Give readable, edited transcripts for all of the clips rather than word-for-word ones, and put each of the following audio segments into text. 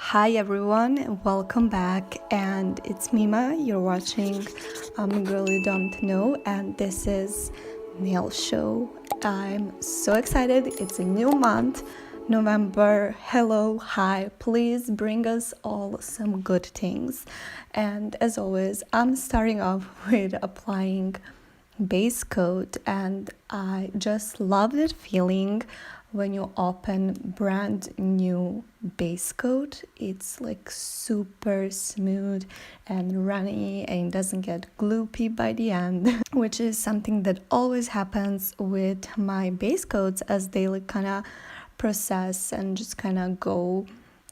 Hi everyone, welcome back, and it's Mima. You're watching ImGirlYouDontKnow, and this is Nail Show. I'm so excited. It's a new month, November. Hello, hi. Please bring us all some good things. And as always, I'm starting off with applying base coat, and I just love that feeling when you open brand new base coat. It's like super smooth and runny and doesn't get gloopy by the end which is something that always happens with my base coats as they like kind of process and just kind of go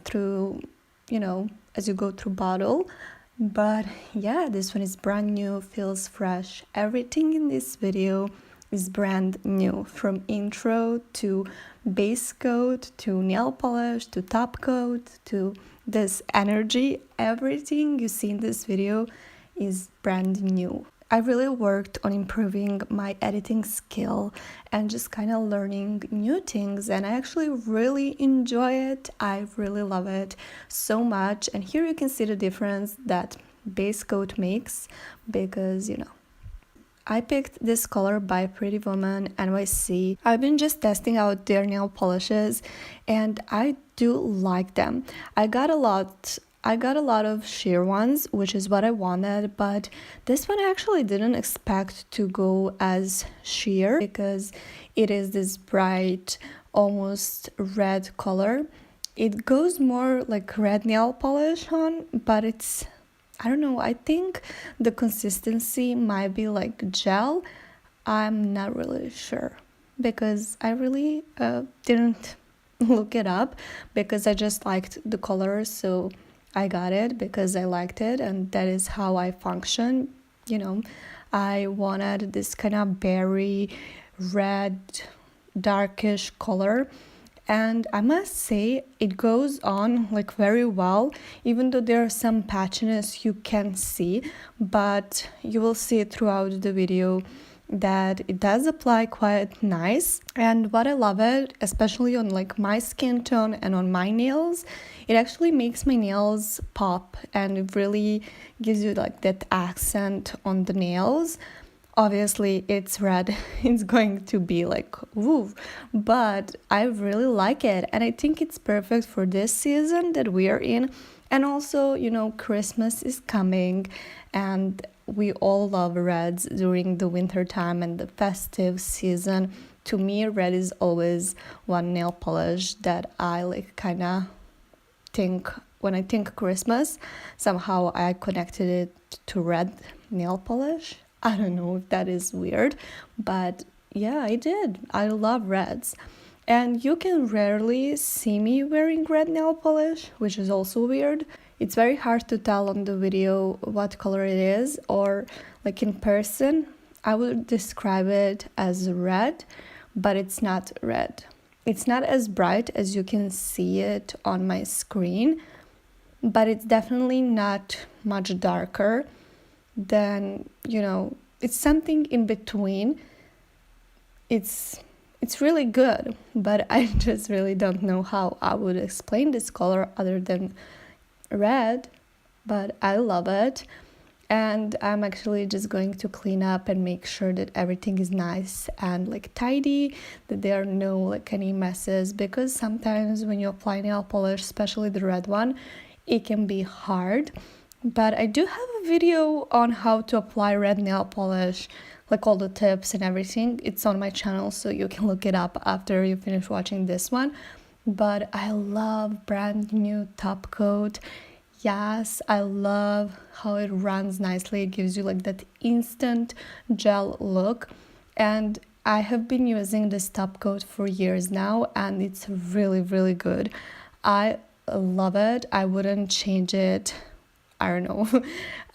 through, as you go through bottle. But yeah, this one is brand new, feels fresh. Everything in this video is brand new, from intro to base coat to nail polish to top coat to this energy. Everything you see in this video is brand new. I really worked on improving my editing skill and just kind of learning new things, and I actually really enjoy it. I really love it so much. And here you can see the difference that base coat makes, because I picked this color by Pretty Woman NYC. I've been just testing out their nail polishes and I do like them. I got a lot of sheer ones, which is what I wanted, but this one I actually didn't expect to go as sheer because it is this bright, almost red color. It goes more like red nail polish on, but I don't know, I think the consistency might be like gel. I'm not really sure because I really didn't look it up, because I just liked the color, so I got it because I liked it, and that is how I function. I wanted this kind of berry red darkish color, and I must say it goes on like very well, even though there are some patchiness you can see, but you will see it throughout the video that it does apply quite nice. And what I love it, especially on like my skin tone and on my nails, it actually makes my nails pop and it really gives you like that accent on the nails. Obviously it's red, it's going to be like woo, but I really like it, and I think it's perfect for this season that we are in. And also, Christmas is coming and we all love reds during the winter time and the festive season. To me, red is always one nail polish that I like kind of think. When I think Christmas, somehow I connected it to red nail polish. I don't know if that is weird, but yeah, I did. I love reds. And you can rarely see me wearing red nail polish, which is also weird. It's very hard to tell on the video what color it is, or like in person, I would describe it as red, but it's not red. It's not as bright as you can see it on my screen, but it's definitely not much darker than, it's something in between. It's really good, but I just really don't know how I would explain this color other than red, but I love it. And I'm actually just going to clean up and make sure that everything is nice and like tidy, that there are no like any messes, because sometimes when you apply nail polish, especially the red one, it can be hard. But I do have a video on how to apply red nail polish, like all the tips and everything. It's on my channel, so you can look it up after you finish watching this one. But I love brand new top coat. Yes, I love how it runs nicely. It gives you like that instant gel look. And I have been using this top coat for years now, and it's really, really good. I love it. I wouldn't change it. I don't know.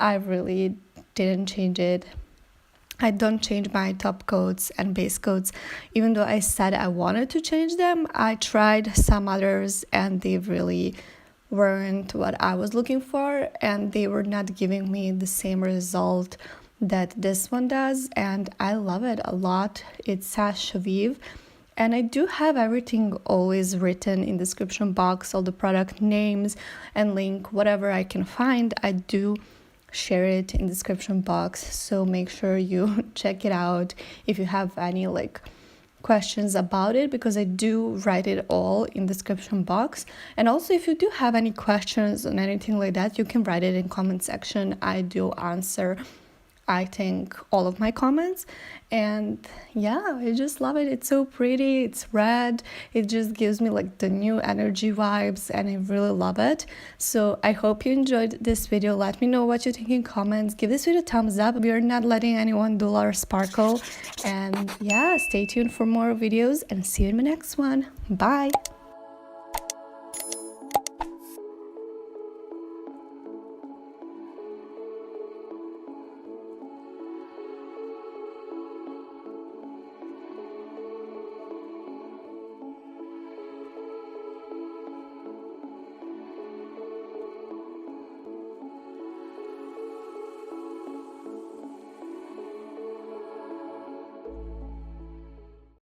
I really didn't change it. I don't change my top coats and base coats. Even though I said I wanted to change them, I tried some others and they really weren't what I was looking for, and they were not giving me the same result that this one does, and I love it a lot. It's Seche Vive, And I do have everything always written in description box, all the product names and link, whatever I can find, I do share it in description box. So make sure you check it out if you have any like questions about it, because I do write it all in description box. And also if you do have any questions on anything like that, you can write it in comment section. I do answer, I think, all of my comments. And yeah, I just love it. It's so pretty, it's red, it just gives me like the new energy vibes, and I really love it. So I hope you enjoyed this video. Let me know what you think in comments. Give this video a thumbs up. We are not letting anyone dull our sparkle. And yeah, stay tuned for more videos, and see you in the next one. Bye.